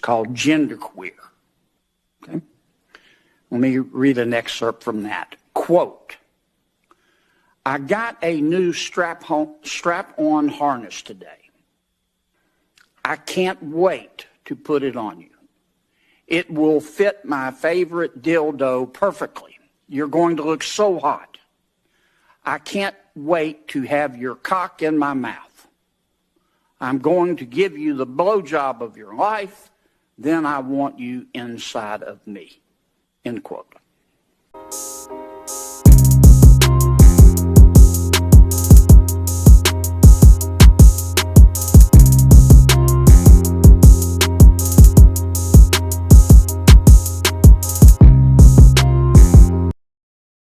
called Genderqueer. Okay? Let me read an excerpt from that. Quote, I got a new strap-on harness today. I can't wait to put it on you. It will fit my favorite dildo perfectly. You're going to look so hot. I can't wait to have your cock in my mouth. I'm going to give you the blowjob of your life. Then I want you inside of me. End quote.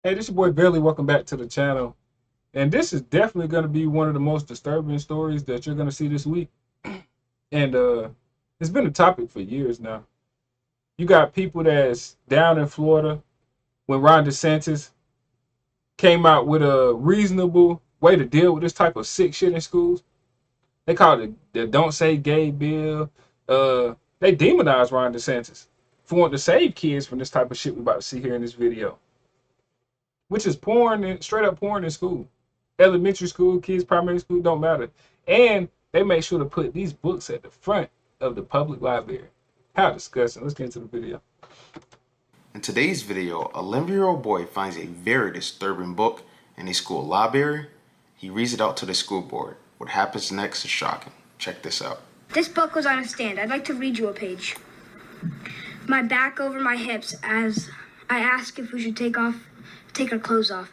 Hey, this is your boy Barely. Welcome back to the channel. And this is definitely going to be one of the most disturbing stories that you're going to see this week. And it's been a topic for years now. You got people that's down in Florida when Ron DeSantis came out with a reasonable way to deal with this type of sick shit in schools. They call it the Don't Say Gay bill. They demonized Ron DeSantis for wanting to save kids from this type of shit we're about to see here in this video, which is porn and straight up porn in school. Elementary school, kids, primary school, don't matter. And they make sure to put these books at the front of the public library. How disgusting. Let's get into the video. In today's video, a 11-year-old boy finds a very disturbing book in a school library. He reads it out to the school board. What happens next is shocking. Check this out. This book was on a stand. I'd like to read you a page. My back over my hips as I ask if we should take our clothes off.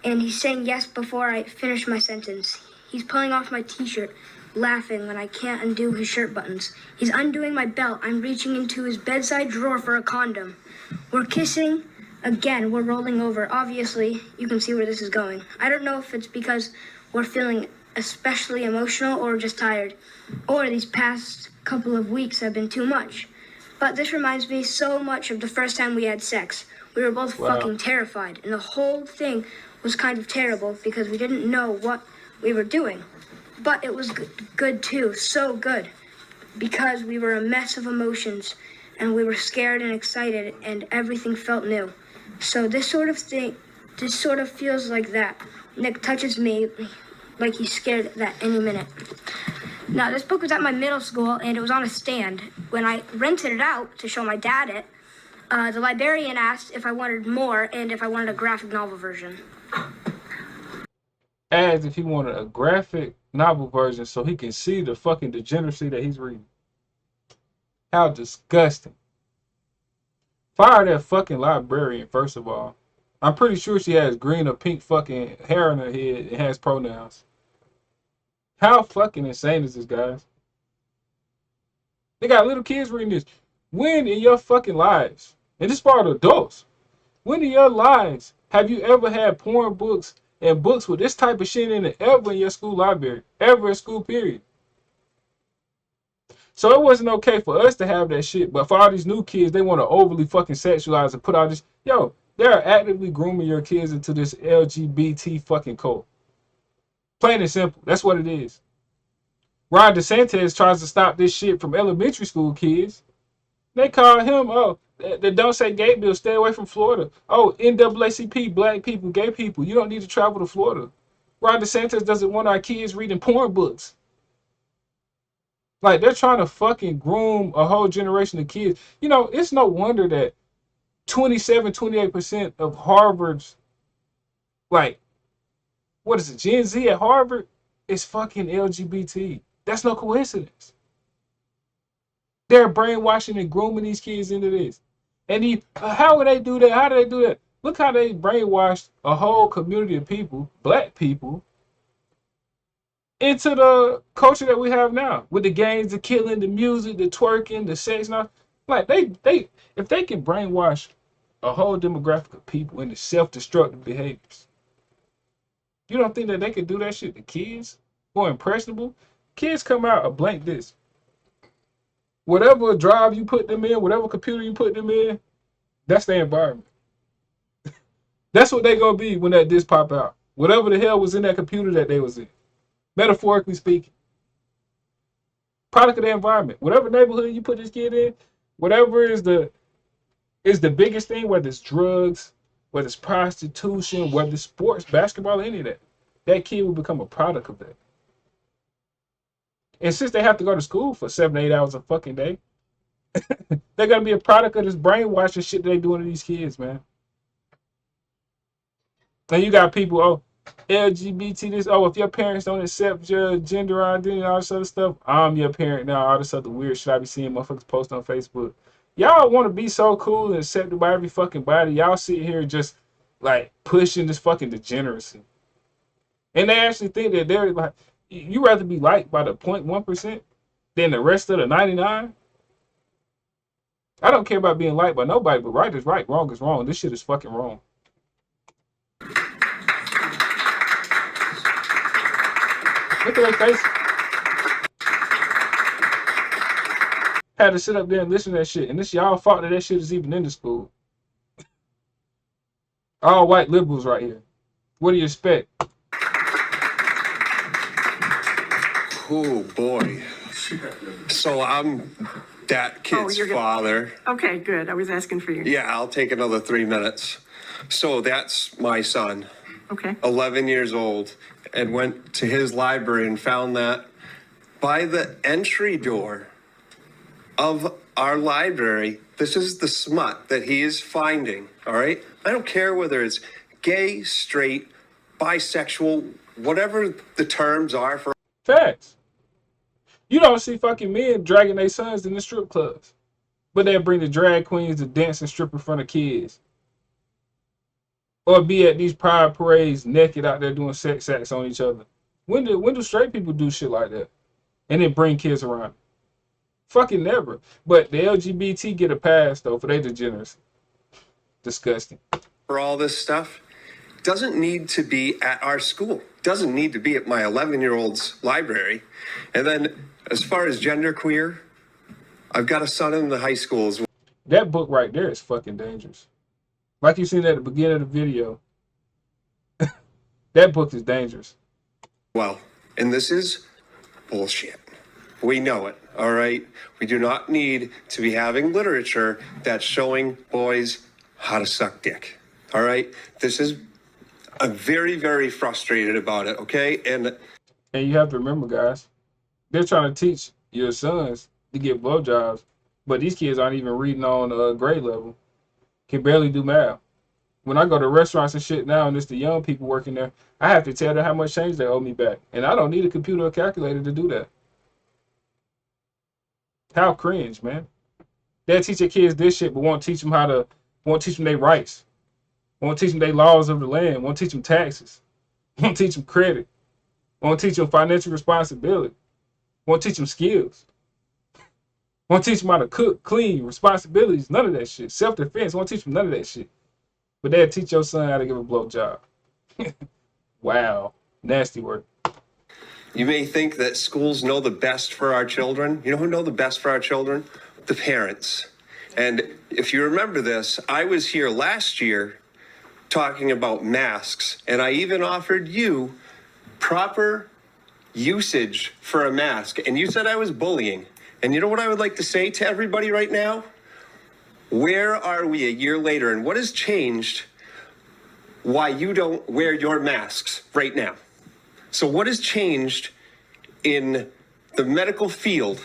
And he's saying yes before I finish my sentence. He's pulling off my t-shirt, laughing when I can't undo his shirt buttons. He's undoing my belt. I'm reaching into his bedside drawer for a condom. We're kissing. Again, we're rolling over. Obviously, you can see where this is going. I don't know if it's because we're feeling especially emotional or just tired, or these past couple of weeks have been too much. But this reminds me so much of the first time we had sex. We were both fucking terrified, and the whole thing was kind of terrible because we didn't know what we were doing. But it was good too, so good, because we were a mess of emotions, and we were scared and excited, and everything felt new. So this sort of feels like that. Nick touches me like he's scared that any minute. Now, this book was at my middle school, and it was on a stand. When I rented it out to show my dad it, the librarian asked if I wanted more and if I wanted a graphic novel version. As if he wanted a graphic novel version so he can see the fucking degeneracy that he's reading. How disgusting. Fire that fucking librarian, first of all. I'm pretty sure she has green or pink fucking hair on her head and has pronouns. How fucking insane is this, guys? They got little kids reading this. When in your fucking lives, and this is for the adults, when in your lives have you ever had porn books and books with this type of shit in it ever in your school library, ever in school period? So it wasn't okay for us to have that shit, but for all these new kids, they want to overly fucking sexualize and put all this. Yo, they're actively grooming your kids into this LGBT fucking cult. Plain and simple. That's what it is. Ron DeSantis tries to stop this shit from elementary school kids. They call him, the Don't Say Gay bill, stay away from Florida. Oh, NAACP, black people, gay people, you don't need to travel to Florida. Ron DeSantis doesn't want our kids reading porn books. Like, they're trying to fucking groom a whole generation of kids. You know, it's no wonder that 28% of Harvard's, like, what is it, Gen Z at Harvard is fucking LGBT. That's no coincidence. They're brainwashing and grooming these kids into this. And how would they do that? How do they do that? Look how they brainwashed a whole community of people, black people, into the culture that we have now, with the gangs, the killing, the music, the twerking, the sex. Now, like they if they can brainwash a whole demographic of people into self-destructive behaviors, you don't think that they could do that shit to kids who are impressionable? Kids come out a blank disc. Whatever drive you put them in, whatever computer you put them in, that's their environment. That's what they gonna be when that disc pop out. Whatever the hell was in that computer that they was in. Metaphorically speaking. Product of the environment. Whatever neighborhood you put this kid in, whatever is the biggest thing, whether it's drugs, whether it's prostitution, whether it's sports, basketball, any of that, that kid will become a product of that. And since they have to go to school for 7 to 8 hours a fucking day, they're gonna be a product of this brainwashing shit they doing to these kids, man. And you got people, oh, LGBT this, oh, if your parents don't accept your gender identity and all this other stuff, I'm your parent now, all this other weird shit I be seeing motherfuckers post on Facebook. Y'all want to be so cool and accepted by every fucking body. Y'all sit here just like pushing this fucking degeneracy. And they actually think that they're like, you rather be liked by the 0.1% than the rest of the 99? I don't care about being liked by nobody, but right is right, wrong is wrong. This shit is fucking wrong. Look at their face. Had to sit up there and listen to that shit. And this y'all fault that shit is even in the school. All white liberals right here. What do you expect? Oh boy. So I'm that kid's father. Okay, good. I was asking for you. Yeah, I'll take another 3 minutes. So that's my son. Okay. 11 years old, and went to his library and found that by the entry door of our library, this is the smut that he is finding, all right? I don't care whether it's gay, straight, bisexual, whatever the terms are for. Facts. You don't see fucking men dragging their sons in the strip clubs, but they bring the drag queens to dance and strip in front of kids. Or be at these pride parades naked out there doing sex acts on each other. When do straight people do shit like that? And then bring kids around? Fucking never. But the LGBT get a pass though for their degeneracy. Disgusting. For all this stuff doesn't need to be at our school. Doesn't need to be at my 11-year-old's library. And then as far as genderqueer, I've got a son in the high school as well. That book right there is fucking dangerous. Like you seen at the beginning of the video, that book is dangerous. Well, and this is bullshit. We know it, all right? We do not need to be having literature that's showing boys how to suck dick, all right? I'm very, very frustrated about it, okay? And you have to remember, guys, they're trying to teach your sons to get blowjobs, but these kids aren't even reading on grade level. Can barely do math. When I go to restaurants and shit now, and it's the young people working there, I have to tell them how much change they owe me back. And I don't need a computer or calculator to do that. How cringe, man. They'll teach their kids this shit, but won't teach them their rights. Won't teach them their laws of the land. Won't teach them taxes. Won't teach them credit. Won't teach them financial responsibility. Won't teach them skills. Won't teach them how to cook, clean, responsibilities, none of that shit. Self-defense, won't teach them none of that shit. But they'll teach your son how to give a blowjob. Wow. Nasty work. you may think that schools know the best for our children. You know who know the best for our children? The parents. And if you remember this, I was here last year talking about masks, and I even offered you proper usage for a mask, and you said I was bullying. And you know what I would like to say to everybody right now? Where are we a year later, and what has changed why you don't wear your masks right now? So what has changed in the medical field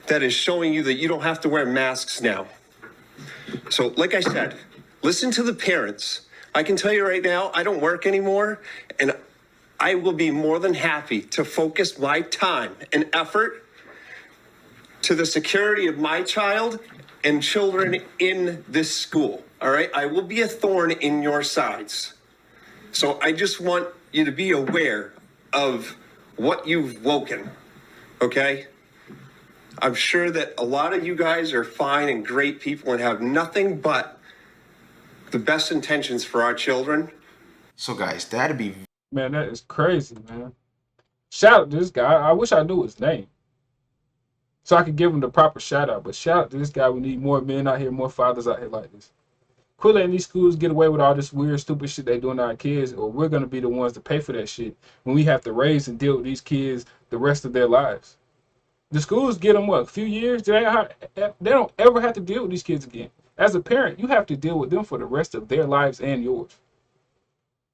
that is showing you that you don't have to wear masks now? So like I said, listen to the parents. I can tell you right now, I don't work anymore, and I will be more than happy to focus my time and effort to the security of my child and children in this school, all right? I will be a thorn in your sides. So I just want you to be aware of what you've woken, okay? I'm sure that a lot of you guys are fine and great people and have nothing but the best intentions for our children. So guys, that'd be... Man, that is crazy, man. Shout out to this guy. I wish I knew his name so I could give him the proper shout out. But shout out to this guy. We need more men out here, more fathers out here like this. Quit letting these schools get away with all this weird, stupid shit they doing to our kids, or we're going to be the ones to pay for that shit when we have to raise and deal with these kids the rest of their lives. The schools get them what, a few years? They don't ever have to deal with these kids again. As a parent, you have to deal with them for the rest of their lives and yours.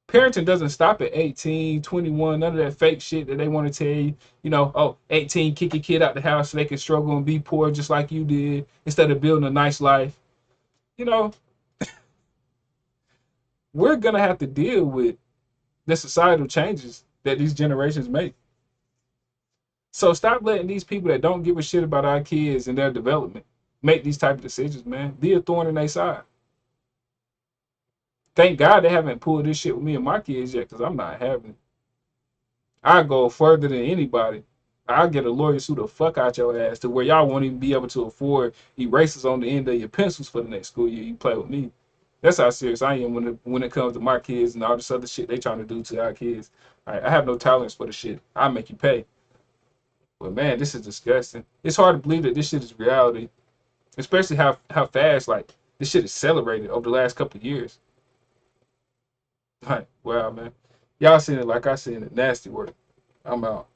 Parenting doesn't stop at 18, 21, none of that fake shit that they want to tell you. You know, oh, 18, kick your kid out the house so they can struggle and be poor just like you did instead of building a nice life. You know, we're going to have to deal with the societal changes that these generations make. So stop letting these people that don't give a shit about our kids and their development make these type of decisions, man. Be a thorn in their side. Thank God they haven't pulled this shit with me and my kids yet, because I'm not having it. I go further than anybody. I'll get a lawyer sue the fuck out your ass to where y'all won't even be able to afford erasers on the end of your pencils for the next school year you play with me. That's how serious I am when it comes to my kids and all this other shit they trying to do to our kids. I have no tolerance for the shit. I'll make you pay. But man, this is disgusting. It's hard to believe that this shit is reality, especially how fast like this shit is accelerated over the last couple of years. Like, wow, man. Y'all seen it like I seen it. Nasty work. I'm out.